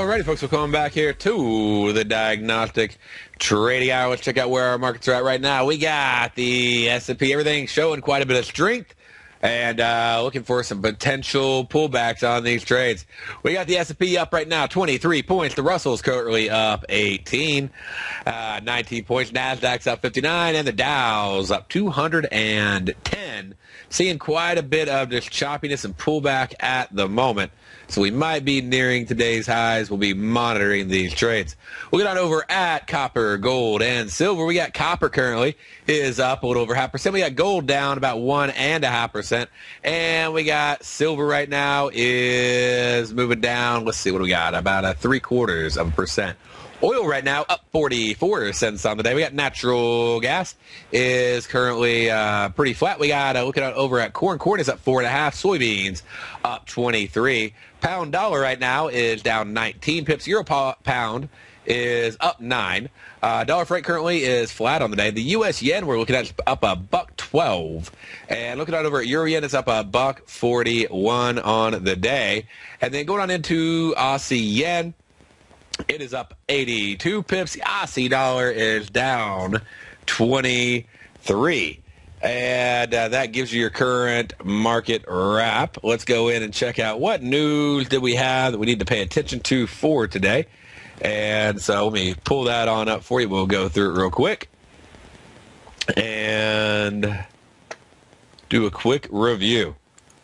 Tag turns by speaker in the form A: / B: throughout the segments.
A: Alrighty, folks, we're coming back here to the Diagnostic Trading Hour. Let's check out where our markets are at right now. We got the S&P, everything showing quite a bit of strength, and looking for some potential pullbacks on these trades. We got the S&P up right now, 23 points. The Russell's currently up 18, 19 points. Nasdaq's up 59, and the Dow's up 210. Seeing quite a bit of just choppiness and pullback at the moment. So we might be nearing today's highs. We'll be monitoring these trades. We'll get on over at copper, gold, and silver. We got copper currently is up a little over 0.5%. We got gold down about 1.5%. And we got silver right now is moving down. Let's see what we got. About 0.75%. Oil right now up 44 cents on the day. We got natural gas is currently pretty flat. We got looking out over at corn. Corn is up 4.5. Soybeans up 23. Pound dollar right now is down 19 pips. Euro pound is up 9. Dollar freight currently is flat on the day. The U.S. yen we're looking at up $1.12, and looking out over at euro yen, it's up $1.41 on the day. And then going on into Aussie yen. It is up 82 pips. The Aussie dollar is down 23. And that gives you your current market wrap. Let's go in and check out what news did we have that we need to pay attention to for today. And so let me pull that on up for you. We'll go through it real quick and do a quick review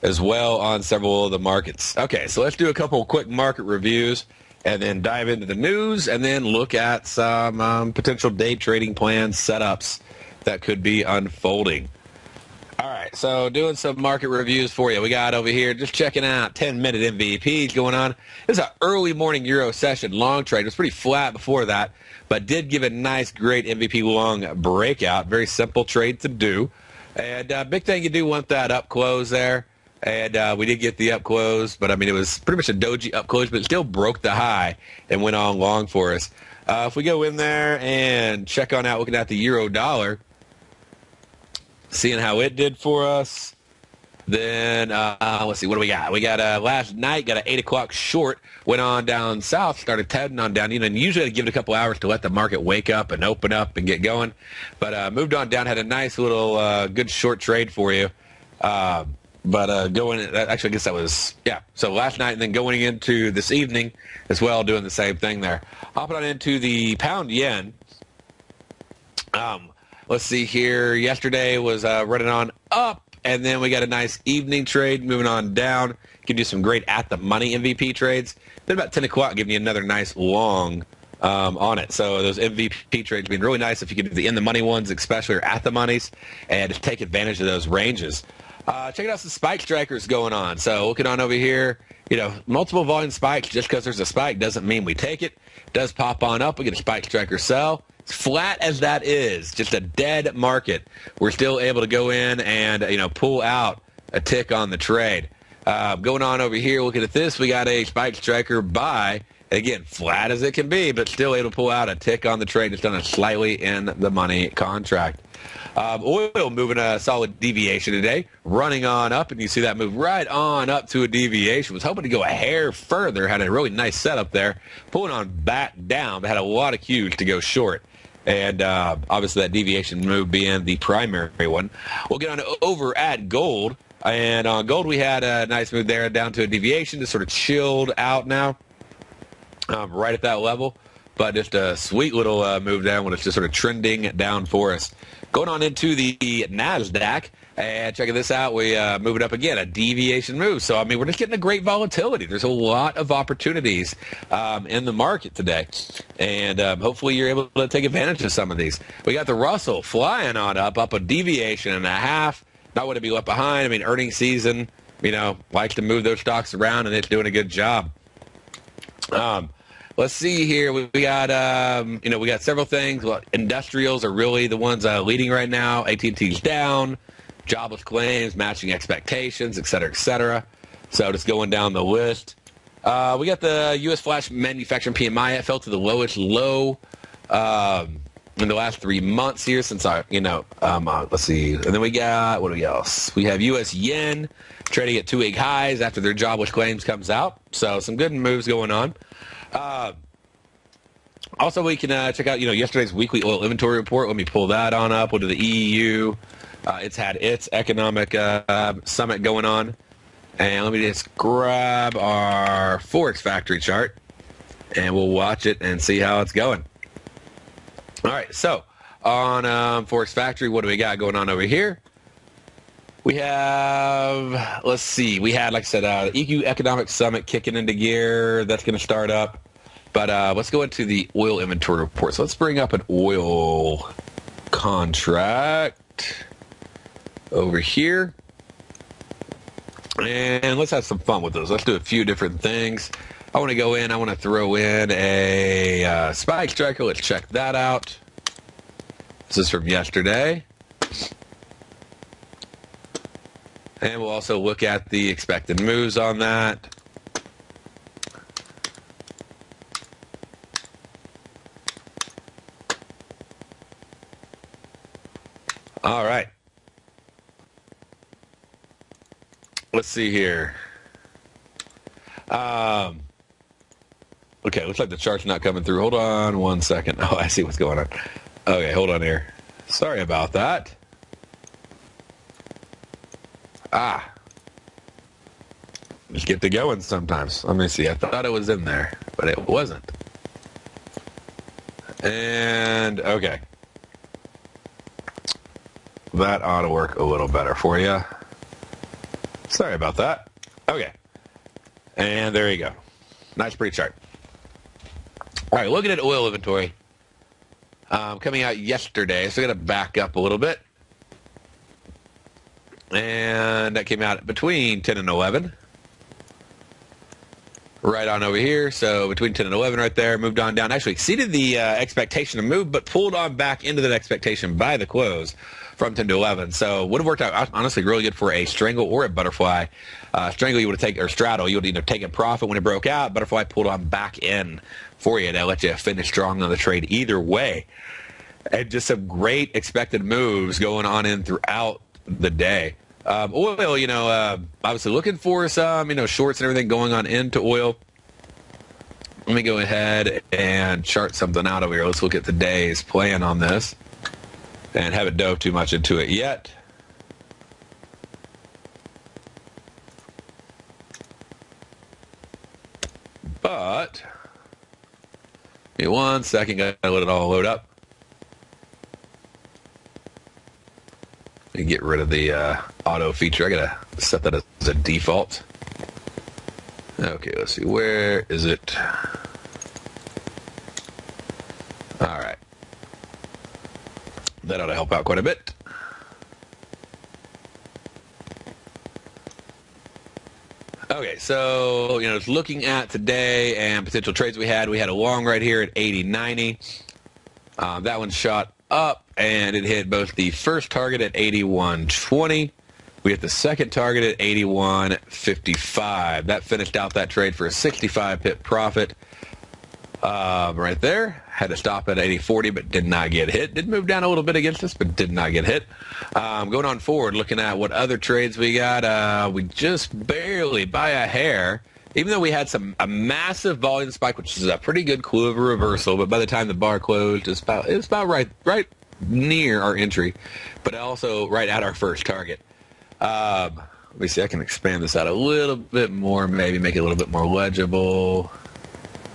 A: as well on several of the markets. Okay, so let's do a couple quick market reviews and then dive into the news, and then look at some potential day trading plans, setups that could be unfolding. All right, so doing some market reviews for you. We got over here, just checking out 10-minute MVPs going on. This is an early morning Euro session, long trade. It was pretty flat before that, but did give a nice, great MVP long breakout. Very simple trade to do. And big thing, you do want that up close there. And we did get the up close, but I mean, it was pretty much a doji up close, but it still broke the high and went on long for us. If we go in there and check on out, looking at the euro dollar, seeing how it did for us, then let's see, what do we got? We got last night, got an 8 o'clock short, went on down south, started heading on down. You know, and usually I'd give it a couple hours to let the market wake up and open up and get going, but moved on down, had a nice little good short trade for you. But going, actually, I guess that was, yeah. So last night and then going into this evening as well, doing the same thing there. Hopping on into the pound yen. Let's see here. Yesterday was running on up, and then we got a nice evening trade moving on down. Can do some great at-the-money MVP trades. Then about 10 o'clock, giving you another nice long on it. So those MVP trades being really nice if you can do the in-the-money ones, especially, or at-the-monies, and just take advantage of those ranges. Checking out some spike strikers going on. So looking on over here, you know, multiple volume spikes. Just because there's a spike doesn't mean we take it. It does pop on up. We get a spike striker sell. As flat as that is, just a dead market, we're still able to go in and, you know, pull out a tick on the trade. Going on over here, looking at this, we got a spike striker buy. Again, flat as it can be, but still able to pull out a tick on the trade. It's done a slightly in the money contract. Oil moving a solid deviation today, running on up, and you see that move right on up to a deviation. Was hoping to go a hair further, had a really nice setup there, pulling on back down, but had a lot of cues to go short. And obviously that deviation move being the primary one. We'll get on over at gold, and on gold we had a nice move there down to a deviation, just sort of chilled out now, right at that level. But just a sweet little move down when it's just sort of trending down for us. Going on into the NASDAQ, and checking this out, we move it up again, a deviation move. So, I mean, we're just getting a great volatility. There's a lot of opportunities in the market today, and hopefully you're able to take advantage of some of these. We got the Russell flying on up a deviation and a half. Not want to be left behind. I mean, earnings season, you know, likes to move those stocks around, and it's doing a good job. Let's see here. We got, you know, we got several things. Well, industrials are really the ones leading right now. AT&T's down. Jobless claims, matching expectations, et cetera, et cetera. So just going down the list. We got the U.S. flash manufacturing PMI. It fell to the lowest low in the last 3 months here since let's see. And then we got, what do we else? We have U.S. yen trading at 2-week highs after their jobless claims comes out. So some good moves going on. Also, we can check out, yesterday's weekly oil inventory report. Let me pull that on up. We'll do the EU. It's had its economic summit going on. And let me just grab our Forex factory chart, and we'll watch it and see how it's going. All right, so on Forex factory, what do we got going on over here? We have, let's see, we had, like I said, EU economic summit kicking into gear. That's going to start up. But let's go into the oil inventory report. So let's bring up an oil contract over here. And let's have some fun with those. Let's do a few different things. I want to go in. I want to throw in a spike striker. Let's check that out. This is from yesterday. And we'll also look at the expected moves on that. All right. Let's see here. Okay, looks like the chart's not coming through. Hold on 1 second. Oh, I see what's going on. Okay, hold on here. Sorry about that. Just get to going sometimes. Let me see. I thought it was in there, but it wasn't. And, okay. That ought to work a little better for you. Sorry about that. Okay. And there you go. Nice pretty chart. All right, looking at oil inventory. Coming out yesterday, so we're going to back up a little bit. And that came out between 10 and 11. Right on over here. So between 10 and 11 right there. Moved on down. Actually exceeded the expectation to move, but pulled on back into that expectation by the close from 10 to 11. So would have worked out, honestly, really good for a strangle or a butterfly. Strangle, you would have taken, or straddle, you would have either taken profit when it broke out. Butterfly pulled on back in for you. That let you finish strong on the trade either way. And just some great expected moves going on in throughout the day. Oil, obviously looking for some, shorts and everything going on into oil. Let me go ahead and chart something out over here. Let's look at the day's plan on this. And haven't dove too much into it yet. But, give me 1 second, gotta let it all load up. Let me get rid of the auto feature. I gotta set that as a default. Okay, let's see, where is it? All right. That ought to help out quite a bit. Okay, so, looking at today and potential trades we had a long right here at 80.90. That one shot up, and it hit both the first target at 81.20. We hit the second target at 81.55. That finished out that trade for a 65 pip profit. Right there. Had to stop at 80.40, but did not get hit. Did move down a little bit against us, but did not get hit. Going on forward, looking at what other trades we got, we just barely, by a hair, even though we had a massive volume spike, which is a pretty good clue of a reversal, but by the time the bar closed, it was about right near our entry, but also right at our first target. Let me see, I can expand this out a little bit more, maybe make it a little bit more legible.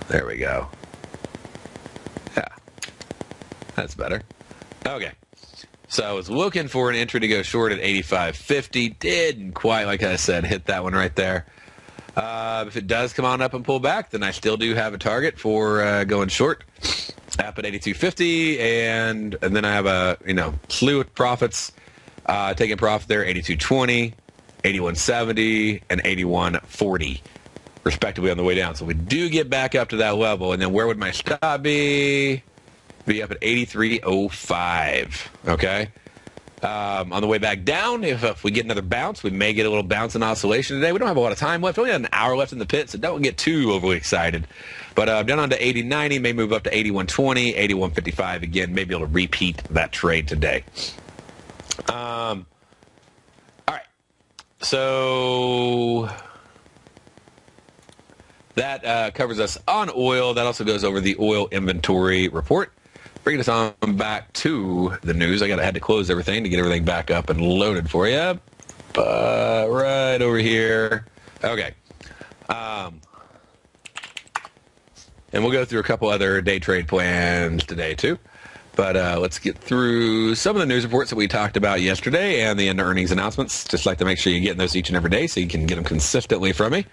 A: There we go. Yeah, that's better. Okay, so I was looking for an entry to go short at 85.50. Didn't quite, like I said, hit that one right there. If it does come on up and pull back, then I still do have a target for going short. Up at 82.50, and then I have a slew of profits. Taking profit there, 82.20, 81.70, and 81.40. Respectively on the way down. So we do get back up to that level, and then where would my stop be? Be up at 83.05. Okay, On the way back down, if we get another bounce, we may get a little bounce and oscillation today. We don't have a lot of time left. We only have an hour left in the pit, so don't get too overly excited. But down on to 80.90, may move up to 81.20, 81.55 again. Maybe able to repeat that trade today. All right. So that covers us on oil. That also goes over the oil inventory report. Bringing us on back to the news. I had to close everything to get everything back up and loaded for you. But right over here. Okay. And we'll go through a couple other day trade plans today too. But let's get through some of the news reports that we talked about yesterday and the end earnings announcements. Just like to make sure you're getting those each and every day so you can get them consistently from me.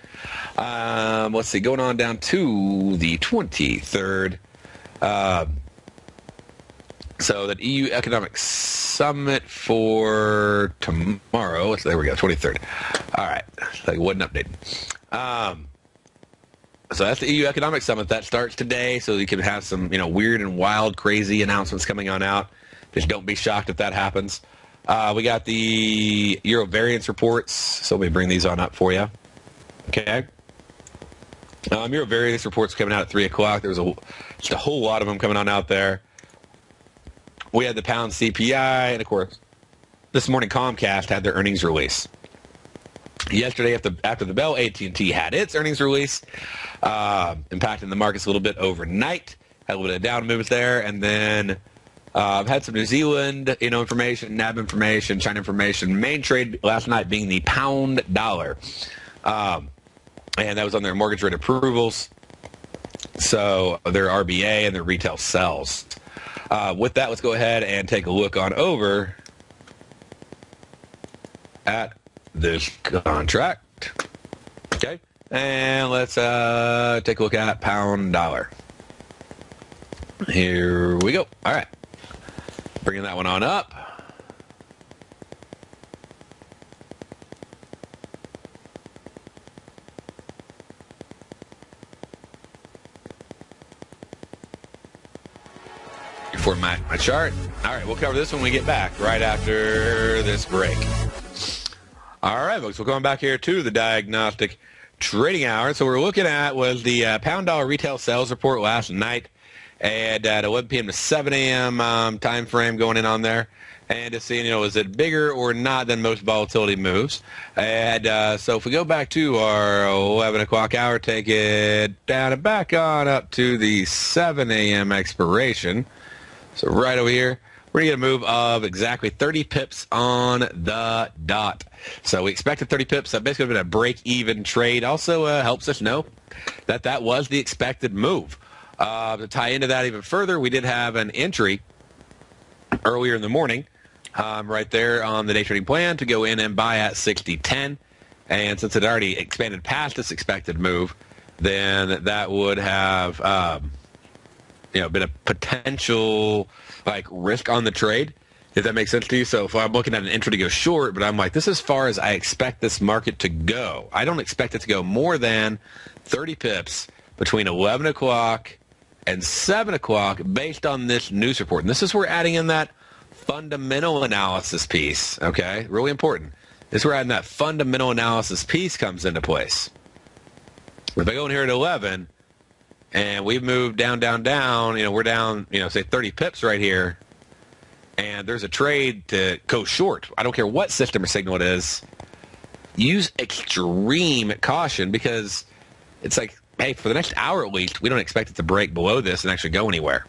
A: Let's see, going on down to the 23rd. So that EU Economic Summit for tomorrow. There we go, 23rd. All right, like wasn't updated. So that's the EU Economic Summit. That starts today, so you can have some, weird and wild, crazy announcements coming on out. Just don't be shocked if that happens. We got the Euro variance reports, so let me bring these on up for you. Okay. Euro variance reports coming out at 3 o'clock. There was just a whole lot of them coming on out there. We had the pound CPI, and of course, this morning Comcast had their earnings release. Yesterday, after the bell, AT&T had its earnings release, impacting the markets a little bit overnight. Had a little bit of down movements there, and then had some New Zealand, information, NAB information, China information. Main trade last night being the pound dollar, and that was on their mortgage rate approvals. So their RBA and their retail sales. With that, let's go ahead and take a look on over at this contract. Okay, and let's take a look at pound dollar. Here we go. All right, bringing that one on up. Format my chart. All right, we'll cover this when we get back right after this break. All right, folks, we're going back here to the Diagnostic Trading Hour. So we're looking at was the pound dollar retail sales report last night and at 11 p.m. to 7 a.m. Time frame going in on there. And just seeing, is it bigger or not than most volatility moves. And so if we go back to our 11 o'clock hour, take it down and back on up to the 7 a.m. expiration. So right over here, we're going to get a move of exactly 30 pips on the dot. So we expected 30 pips. That basically been a break-even trade. Also helps us know that that was the expected move. To tie into that even further, we did have an entry earlier in the morning right there on the day trading plan to go in and buy at 60.10. And since it already expanded past this expected move, then that would have been a potential risk on the trade, if that makes sense to you. So if I'm looking at an entry to go short, but I'm like, this is as far as I expect this market to go. I don't expect it to go more than 30 pips between 11 o'clock and 7 o'clock based on this news report. And this is where we're adding in that fundamental analysis piece, okay? Really important. This is where adding that fundamental analysis piece comes into place. If I go in here at 11, and we've moved down, we're down, say 30 pips right here, and there's a trade to go short. I don't care what system or signal it is. Use extreme caution because it's like, hey, for the next hour at least, we don't expect it to break below this and actually go anywhere.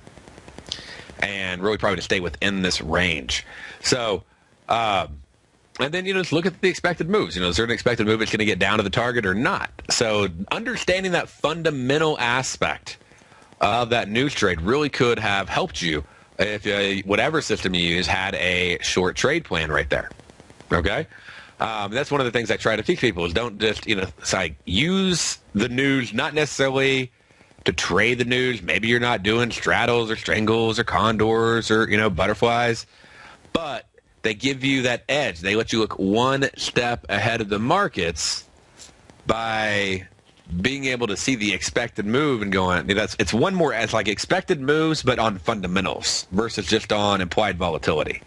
A: And really probably to stay within this range. So, and then, just look at the expected moves. Is there an expected move that's going to get down to the target or not? So understanding that fundamental aspect of that news trade really could have helped you if whatever system you use had a short trade plan right there. Okay? That's one of the things I try to teach people is don't just, use the news, not necessarily to trade the news. Maybe you're not doing straddles or strangles or condors or, butterflies, but they give you that edge. They let you look one step ahead of the markets by being able to see the expected move and going, it's one more as expected moves, but on fundamentals versus just on implied volatility.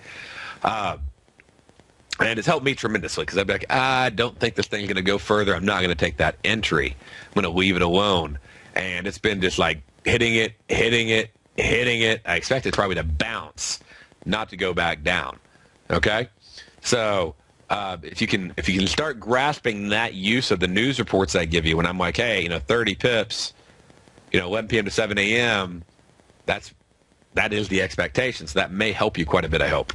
A: And it's helped me tremendously because I'd be like, I don't think this thing's going to go further. I'm not going to take that entry. I'm going to leave it alone. And it's been just like hitting it. I expect it probably to bounce, not to go back down. Okay? So if you can start grasping that use of the news reports I give you when I'm like, hey, 30 pips, 11 p.m. to 7 a.m., that is the expectation. So that may help you quite a bit, I hope.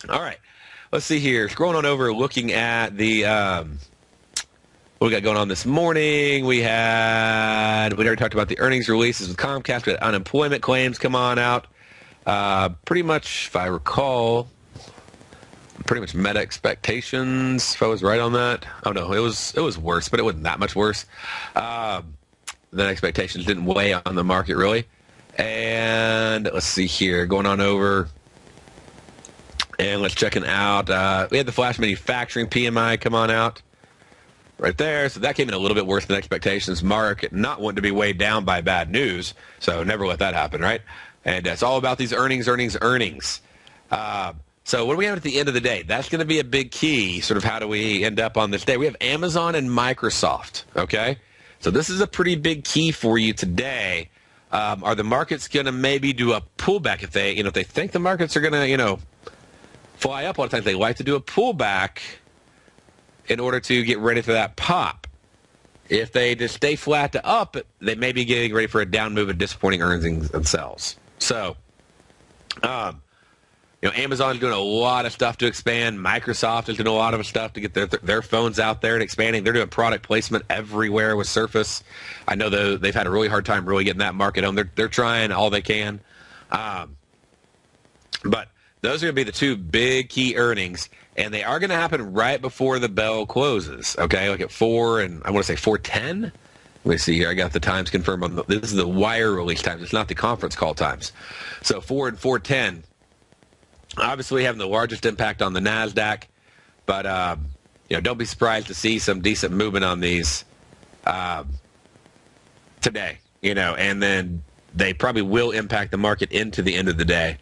A: All right, let's see here. Scrolling on over, looking at the what we got going on this morning. We already talked about the earnings releases with Comcast. We had unemployment claims come on out. Pretty much, if I recall, pretty much met expectations. If I was right on that. Oh no, it was worse, but it wasn't that much worse. Then expectations didn't weigh on the market really. And let's see here, going on over. And let's check it out. We had the flash manufacturing PMI come on out right there. So that came in a little bit worse than expectations. Market not wanting to be weighed down by bad news. So never let that happen, right? And it's all about these earnings. So what do we have at the end of the day? That's going to be a big key. Sort of how do we end up on this day? We have Amazon and Microsoft, okay? So this is a pretty big key for you today. Are the markets going to maybe do a pullback? If they think the markets are going to, fly up, a lot of times they like to do a pullback in order to get ready for that pop. If they just stay flat to up, they may be getting ready for a down move and disappointing earnings themselves. So, Amazon's doing a lot of stuff to expand. Microsoft is doing a lot of stuff to get their phones out there and expanding. They're doing product placement everywhere with Surface. I know they've had a really hard time really getting that market on. They're trying all they can. But those are going to be the two big key earnings, and they are going to happen right before the bell closes, okay? Like at 4 and I want to say 4:10. Let me see here. I got the times confirmed. This is the wire release times. It's not the conference call times. So 4 and 4:10, obviously having the largest impact on the NASDAQ, but don't be surprised to see some decent movement on these today, and then they probably will impact the market into the end of the day.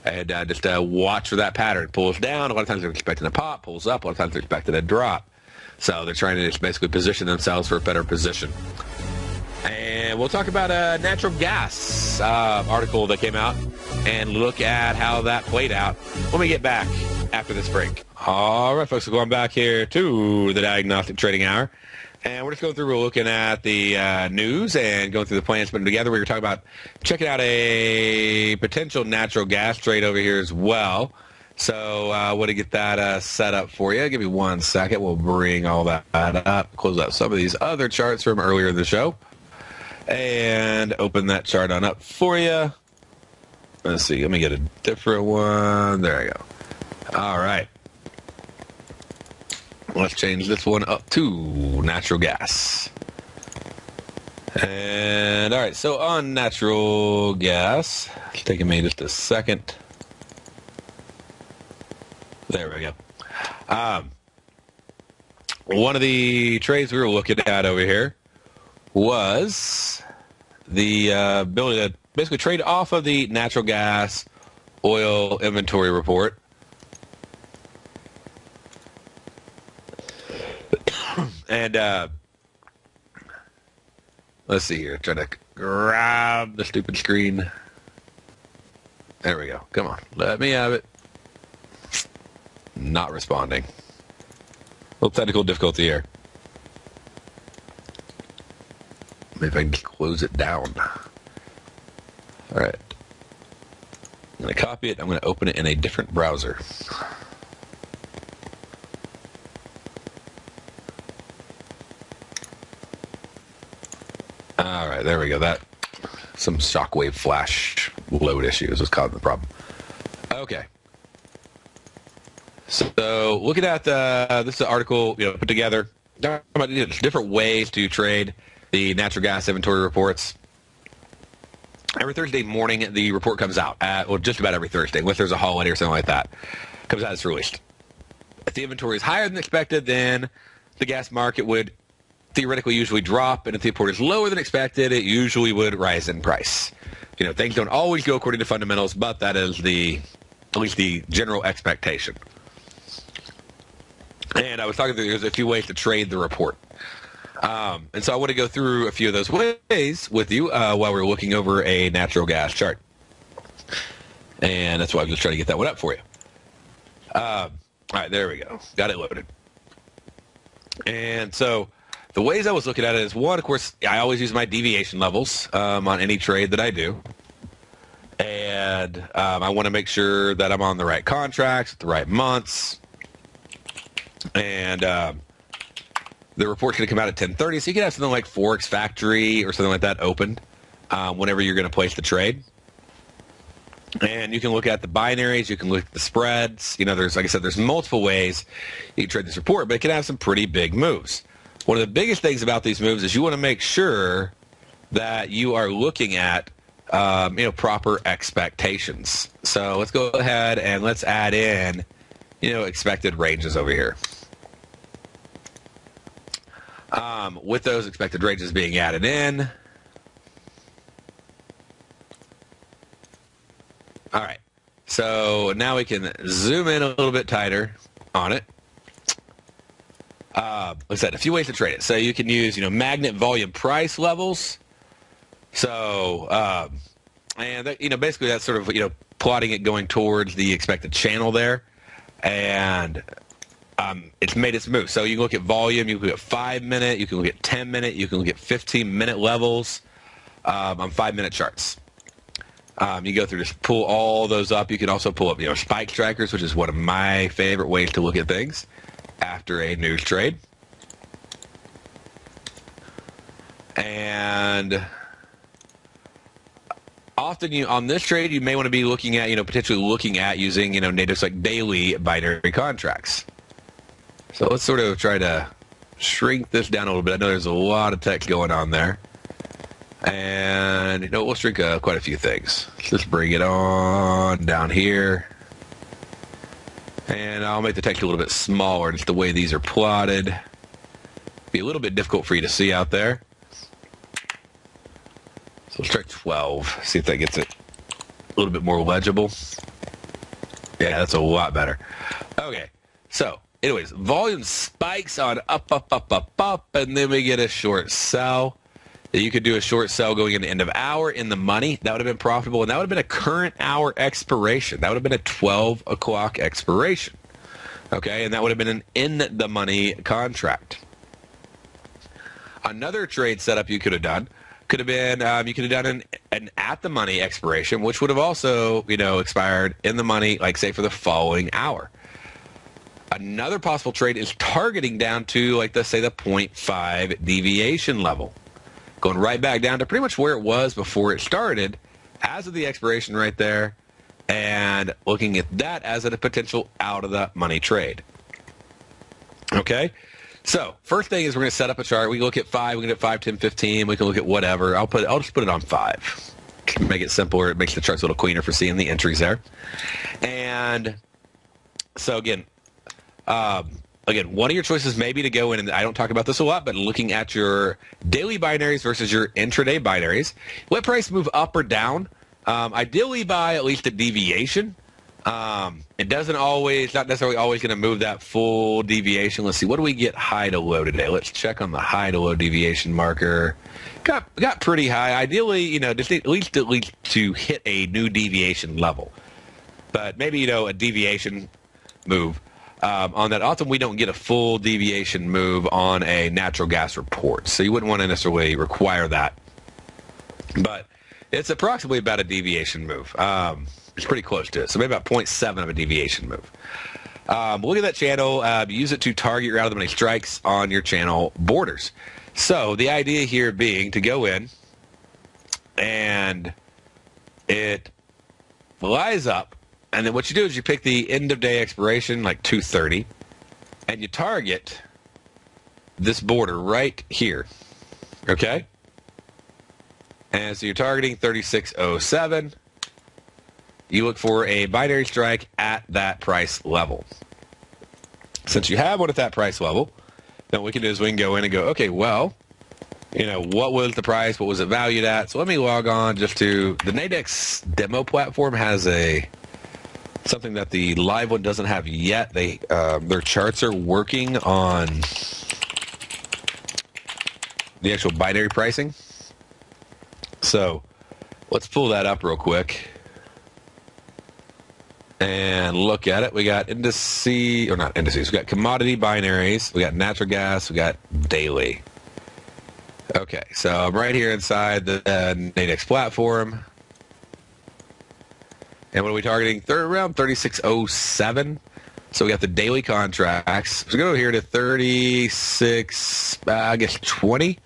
A: And just watch for that pattern. It pulls down. A lot of times they're expecting a pop. Pulls up. A lot of times they're expecting a drop. So they're trying to just basically position themselves for a better position. And we'll talk about a natural gas article that came out and look at how that played out when we get back after this break. All right, folks, we're going back here to the Diagnostic Trading Hour. And we're just going through, we're looking at the news and going through the plans put together. We're talking about checking out a potential natural gas trade over here as well. So I want to get that set up for you. Give me 1 second. We'll bring all that up, close out some of these other charts from earlier in the show, and open that chart on up for you. Let's see. Let me get a different one. There I go. All right. Let's change this one up to natural gas. And all right, so on natural gas, it's taking me just a second. There we go. One of the trades we were looking at over here was the ability to basically trade off of the natural gas oil inventory report. And let's see here. Trying to grab the stupid screen. There we go. Come on. Let me have it. Not responding. A little technical difficulty here. Maybe if I can close it down. All right. I'm going to copy it. I'm going to open it in a different browser. All right, there we go. That some shockwave flash load issues was causing the problem. Okay. So looking at this is an article put together about different ways to trade the natural gas inventory reports. Every Thursday morning, the report comes out. Just about every Thursday, unless there's a holiday or something like that, comes out. It's released. If the inventory is higher than expected, then the gas market would theoretically usually drop, and if the report is lower than expected, it usually would rise in price. Things don't always go according to fundamentals, but that is the at least the general expectation. And I was talking through, there's a few ways to trade the report. And so I want to go through a few of those ways with you while we're looking over a natural gas chart. And that's why I'm just trying to get that one up for you. All right, there we go. Got it loaded. And so the ways I was looking at it is, one, of course, I always use my deviation levels on any trade that I do. And I want to make sure that I'm on the right contracts, the right months. And the report's going to come out at 10:30, so you can have something like Forex Factory or something like that opened whenever you're going to place the trade. And you can look at the binaries, you can look at the spreads. You know, there's, like I said, there's multiple ways you can trade this report, but it can have some pretty big moves. One of the biggest things about these moves is you want to make sure that you are looking at proper expectations. So let's go ahead and let's add in expected ranges over here. With those expected ranges being added in. All right. So now we can zoom in a little bit tighter on it. Like I said, a few ways to trade it. So you can use, magnet volume price levels. So, and that, basically that's sort of, plotting it going towards the expected channel there. And it's made its move. So you can look at volume, you can look at 5-minute, you can look at 10-minute, you can look at 15-minute levels on 5-minute charts. You go through, just pull all those up. You can also pull up, spike strikers, which is one of my favorite ways to look at things after a news trade. And often on this trade, you may want to be looking at, potentially looking at using, natives like daily binary contracts. So let's sort of try to shrink this down a little bit. I know there's a lot of text going on there. And, we'll shrink quite a few things. Let's just bring it on down here. And I'll make the text a little bit smaller, just the way these are plotted. Be a little bit difficult for you to see out there. So let's try 12. See if that gets it a little bit more legible. Yeah, that's a lot better. Okay, so anyways, volume spikes on up, and then we get a short sell. You could do a short sell going into end of hour in the money. That would have been profitable, and that would have been a current hour expiration. That would have been a 12 o'clock expiration. Okay, and that would have been an in the money contract. Another trade setup you could have done could have been you could have done an at the money expiration, which would have also expired in the money, like say for the following hour. Another possible trade is targeting down to let's say the 0.5 deviation level, going right back down to pretty much where it was before it started as of the expiration right there, and looking at that as a potential out of the money trade. Okay, so first thing is we're going to set up a chart. We can look at 5, we can look at 5, 10, 15, we can look at whatever. I'll just put it on 5. Make it simpler. It makes the charts a little cleaner for seeing the entries there. And so again, one of your choices may be to go in, and I don't talk about this a lot, but looking at your daily binaries versus your intraday binaries. Let price move up or down, ideally by at least a deviation. It doesn't always, not necessarily always going to move that full deviation. Let's see, what do we get high to low today? Let's check on the high to low deviation marker. Got pretty high. Ideally, just at least to hit a new deviation level. But maybe, a deviation move. On that, often we don't get a full deviation move on a natural gas report, so you wouldn't want to necessarily require that. But it's approximately about a deviation move. It's pretty close to it, so maybe about 0.7 of a deviation move. Look at that channel. Use it to target your out of the money strikes on your channel borders. So the idea here being to go in, and it flies up. And then what you do is you pick the end of day expiration, like 2:30, and you target this border right here, okay? And so you're targeting 3607. You look for a binary strike at that price level. Since you have one at that price level, then what we can do is we can go in and go, okay, well, what was the price? What was it valued at? So let me log on just to the Nadex demo platform has a something that the live one doesn't have yet. Their charts are working on the actual binary pricing. So let's pull that up real quick and look at it. We got indices, or not indices, we got commodity binaries, we got natural gas, we got daily. Okay, so I'm right here inside the Nadex platform. And what are we targeting? Around 3607. So we got the daily contracts. So we go here to 36, I guess 20.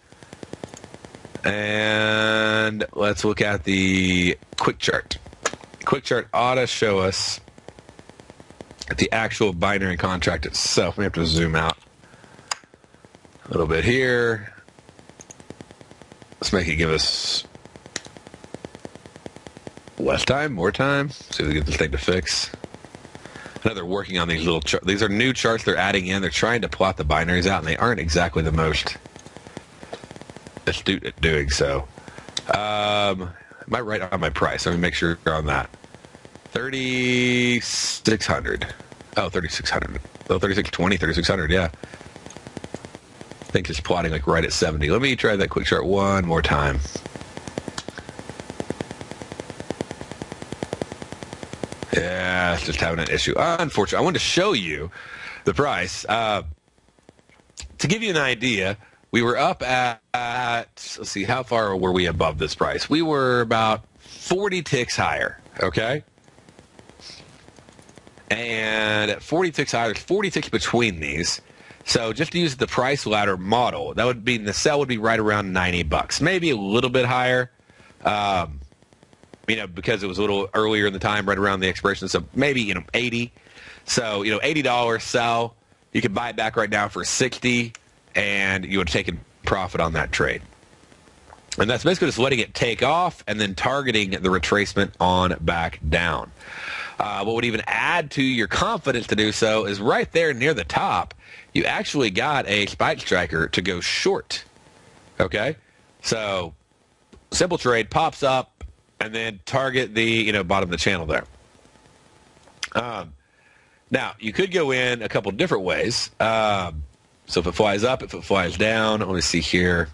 A: And let's look at the quick chart. Quick chart ought to show us the actual binary contract itself. We have to zoom out a little bit here. Let's make it give us less time, more time. See if we get this thing to fix. I know they're working on these little charts. These are new charts they're adding in. They're trying to plot the binaries out, and they aren't exactly the most astute at doing so. Am I right on my price? Let me make sure on that. 3,600. Oh, 3,600. Oh, 3,620, 3,600, yeah. I think it's plotting like right at 70. Let me try that quick chart one more time. Yeah, it's just having an issue. Unfortunately, I wanted to show you the price. To give you an idea, we were up at, let's see, how far were we above this price? We were about 40 ticks higher, okay? And at 40 ticks higher, there's 40 ticks between these. So just to use the price ladder model, that would mean the sell would be right around $90, maybe a little bit higher. Because it was a little earlier in the time, right around the expiration, so maybe 80. So $80 sell, you could buy it back right now for 60, and you would take a profit on that trade. And that's basically just letting it take off and then targeting the retracement on back down. What would even add to your confidence to do so is right there near the top, you actually got a spike striker to go short. Okay, so simple trade pops up. And then target the bottom of the channel there. Now, you could go in a couple different ways. So if it flies up, if it flies down, let me see here.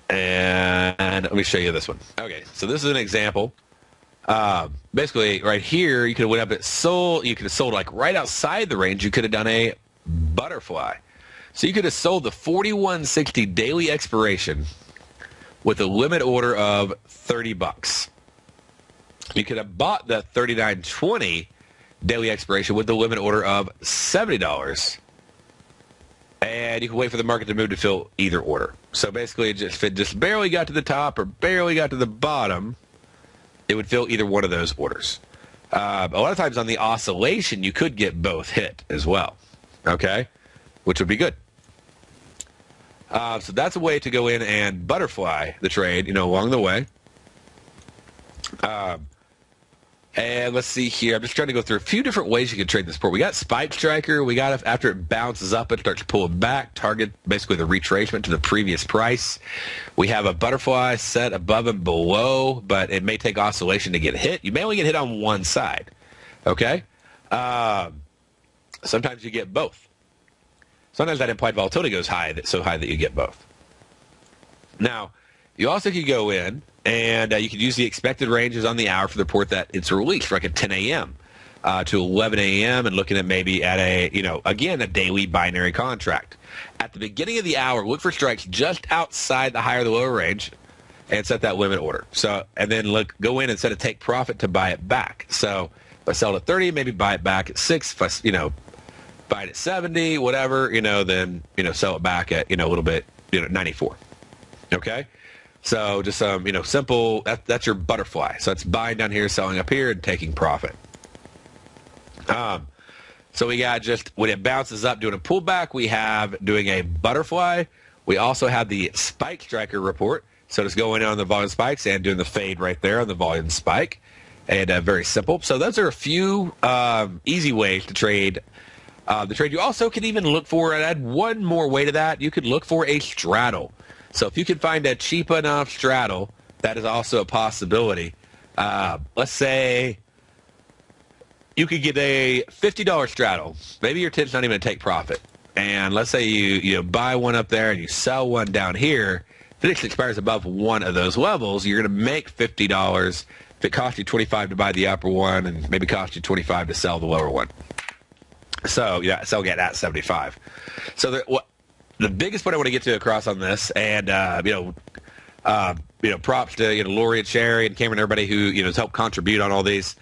A: And let me show you this one. Okay, so this is an example. Basically, right here, you could have went up at sold. You could have sold like right outside the range. You could have done a butterfly. So you could have sold the 4160 daily expiration with a limit order of $30. You could have bought the 3920 daily expiration with the limit order of $70. And you can wait for the market to move to fill either order. So basically, if it just barely got to the top or barely got to the bottom, it would fill either one of those orders. A lot of times on the oscillation, you could get both hit as well. Okay? Which would be good. So that's a way to go in and butterfly the trade, along the way. And let's see here. I'm just trying to go through a few different ways you can trade this support. We got Spike Striker. We got, after it bounces up, it starts pulling back, target basically the retracement to the previous price. We have a butterfly set above and below, but it may take oscillation to get hit. You may only get hit on one side. Okay? Sometimes you get both. Sometimes that implied volatility goes so high that you get both. Now, you also could go in and you could use the expected ranges on the hour for the report that it's released, like at 10 a.m. To 11 a.m. and looking at maybe at a daily binary contract. At the beginning of the hour, look for strikes just outside the higher or the lower range and set that limit order. So, and then go in and set a take profit to buy it back. So if I sell it at 30, maybe buy it back at 6. If I, buy it at 70, whatever, then, sell it back at, a little bit, 94. Okay? So just, simple, that's your butterfly. So it's buying down here, selling up here, and taking profit. So we got just, when it bounces up doing a pullback, we have doing a butterfly. We also have the spike striker report. So just going on the volume spikes and doing the fade right there on the volume spike. And very simple. So those are a few easy ways to trade the trade. You also can even look for, and add one more way to that, you could look for a straddle. So if you can find a cheap enough straddle That is also a possibility. Let's say you could get a $50 straddle. Maybe your tent's not even to take profit. And let's say you buy one up there and you sell one down here. If it expires above one of those levels, you're going to make $50. If it costs you $25 to buy the upper one and maybe costs you $25 to sell the lower one. So, yeah, so get that $75. So the biggest point I want to get to across on this, and, props to, Lori and Sherry and Cameron, everybody who, has helped contribute on all these,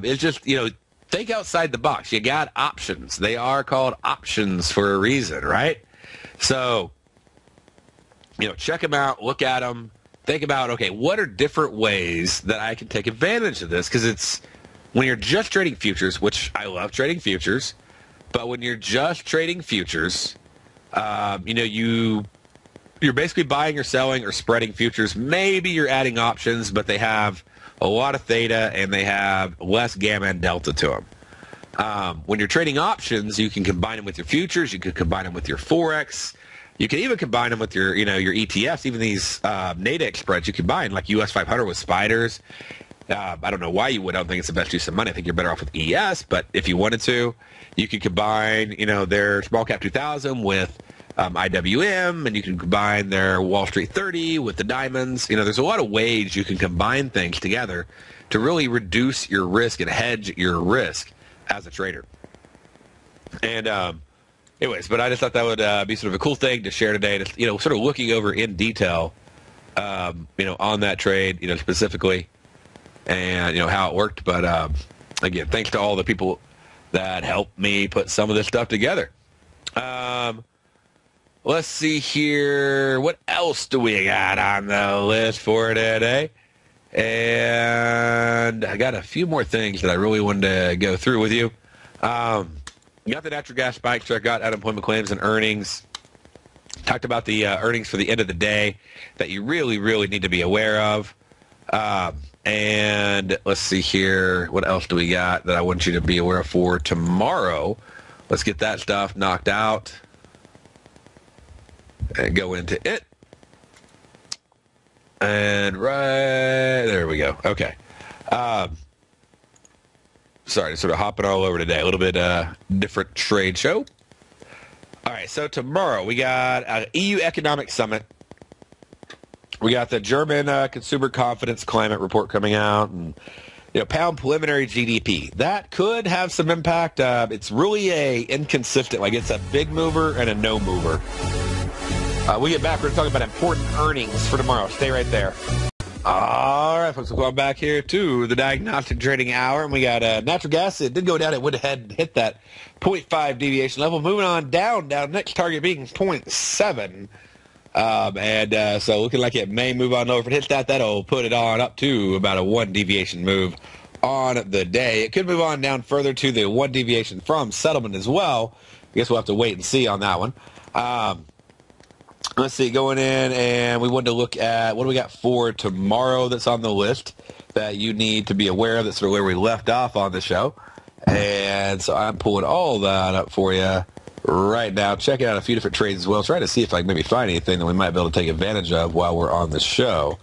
A: is just, think outside the box. You got options. They are called options for a reason, right? So, check them out, look at them, think about, okay, what are different ways that I can take advantage of this? Because it's when you're just trading futures, which I love trading futures, but when you're just trading futures, you're basically buying or selling or spreading futures. Maybe you're adding options, but they have a lot of theta and they have less gamma and delta to them. When you're trading options, you can combine them with your futures. You can combine them with your Forex. You can even combine them with your ETFs, even these Nadex spreads you combine, like US 500 with spiders. I don't know why you would. I don't think it's the best use of money. I think you're better off with ES, but if you wanted to, you could combine, their small cap 2000 with IWM, and you can combine their Wall Street 30 with the diamonds. There's a lot of ways you can combine things together to really reduce your risk and hedge your risk as a trader. And anyways, but I just thought that would be sort of a cool thing to share today, to, sort of looking over in detail, on that trade, specifically, and, how it worked. But, again, thanks to all the people that helped me put some of this stuff together. Let's see here. What else do we got on the list for today? And I got a few more things that I really wanted to go through with you. Got the natural gas spike, so I got unemployment claims and earnings. Talked about the earnings for the end of the day that you really, really need to be aware of. And let's see here. What else do we got that I want you to be aware of for tomorrow? Let's get that stuff knocked out and go into it. And right there we go. Okay. Sorry, sort of hopping all over today. A little bit different trade show. All right, so tomorrow we got an EU Economic Summit. We got the German Consumer Confidence Climate Report coming out, and pound preliminary GDP. That could have some impact. It's really inconsistent. Like, it's a big mover and a no mover. We get back. We're talking about important earnings for tomorrow. Stay right there. All right, folks, we're going back here to the Diagnostic Trading Hour, and we got natural gas. It did go down. It went ahead and hit that 0.5 deviation level. Moving on down. Next target being 0.7. So looking like it may move on over. If it hits that, that'll put it on up to about a 1 deviation move on the day. It could move on down further to the 1 deviation from settlement as well. I guess we'll have to wait and see on that one. Let's see, going in, and we wanted to look at what do we got for tomorrow that's on the list that you need to be aware of. That's sort of where we left off on the show. And so I'm pulling all that up for you right now, checking out a few different trades as well, trying to see if I can maybe find anything that we might be able to take advantage of while we're on the show.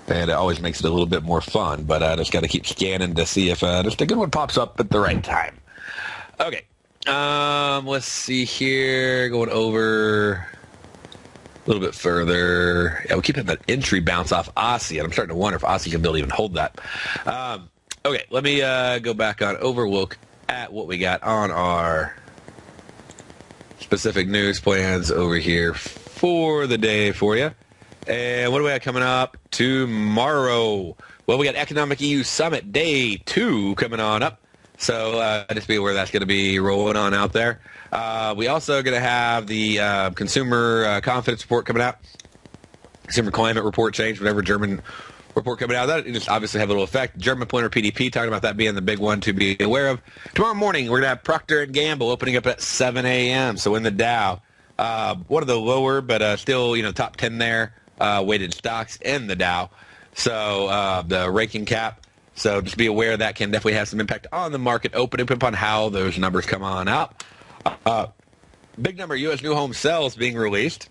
A: And it always makes it a little bit more fun, but I just got to keep scanning to see if just a good one pops up at the right time. Okay, let's see here, going over a little bit further. Yeah, we keep having that entry bounce off Aussie, and I'm starting to wonder if Aussie can even hold that. Okay, let me go back on over, look at what we got on our specific news plans over here for the day for you. And what do we got coming up tomorrow? Well, we got Economic EU Summit Day 2 coming on up. So just be aware that's going to be rolling on out there. We also are going to have the Consumer Confidence Report coming out. Consumer Climate Report change, whatever German report coming out. That just obviously have a little effect. German Employer PDP, talking about that being the big one to be aware of. Tomorrow morning, we're going to have Procter & Gamble opening up at 7 a.m. So in the Dow, one of the lower but still top 10 there, weighted stocks in the Dow. So the ranking cap. So just be aware that can definitely have some impact on the market opening upon how those numbers come on out. Big number U.S. new home sales being released.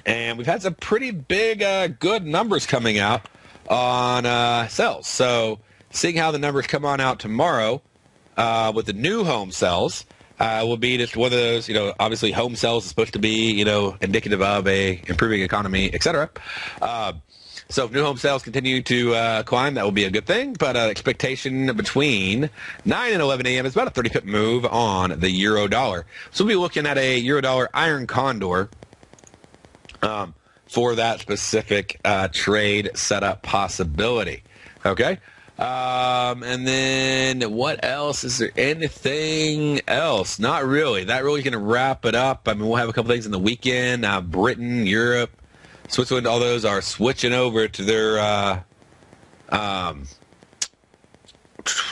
A: And we've had some pretty big, good numbers coming out on sales. So seeing how the numbers come on out tomorrow with the new home sales will be just one of those, obviously home sales is supposed to be, indicative of a improving economy, etc. So if new home sales continue to climb, that will be a good thing. But expectation between 9 and 11 a.m. is about a 30-pip move on the euro-dollar. So we'll be looking at a euro-dollar iron condor for that specific trade setup possibility. Okay? And then what else? Is there anything else? Not really. That really is going to wrap it up. I mean, we'll have a couple things in the weekend. Britain, Europe, Switzerland, all those are switching over to their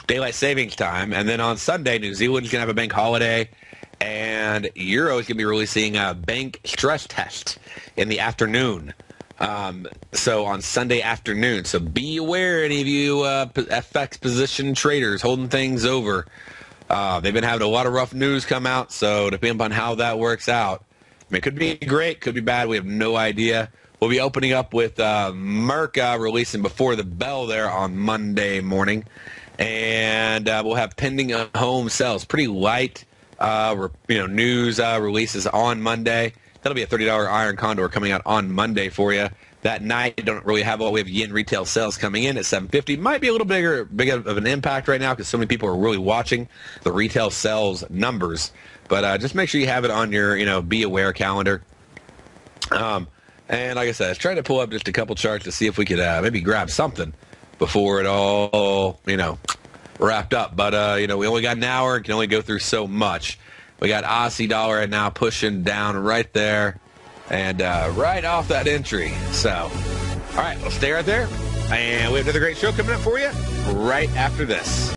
A: daylight savings time. And then on Sunday, New Zealand's going to have a bank holiday. And Euro is going to be releasing a bank stress test in the afternoon. So on Sunday afternoon. So be aware, any of you FX position traders holding things over. They've been having a lot of rough news come out. So depending upon how that works out, I mean, it could be great, could be bad. We have no idea. We'll be opening up with Merca releasing before the bell there on Monday morning. And we'll have pending home sales. Pretty light news releases on Monday. That'll be a $30 iron condor coming out on Monday for you. That night, don't really have all. We have yen retail sales coming in at 750. Might be a little big of an impact right now because so many people are really watching the retail sales numbers. But just make sure you have it on your be aware calendar. And like I said, I was trying to pull up just a couple charts to see if we could maybe grab something before it all wrapped up. But we only got an hour. Can only go through so much. We got Aussie dollar right now pushing down right there and right off that entry. So, all right, we'll stay right there. And we have another great show coming up for you right after this.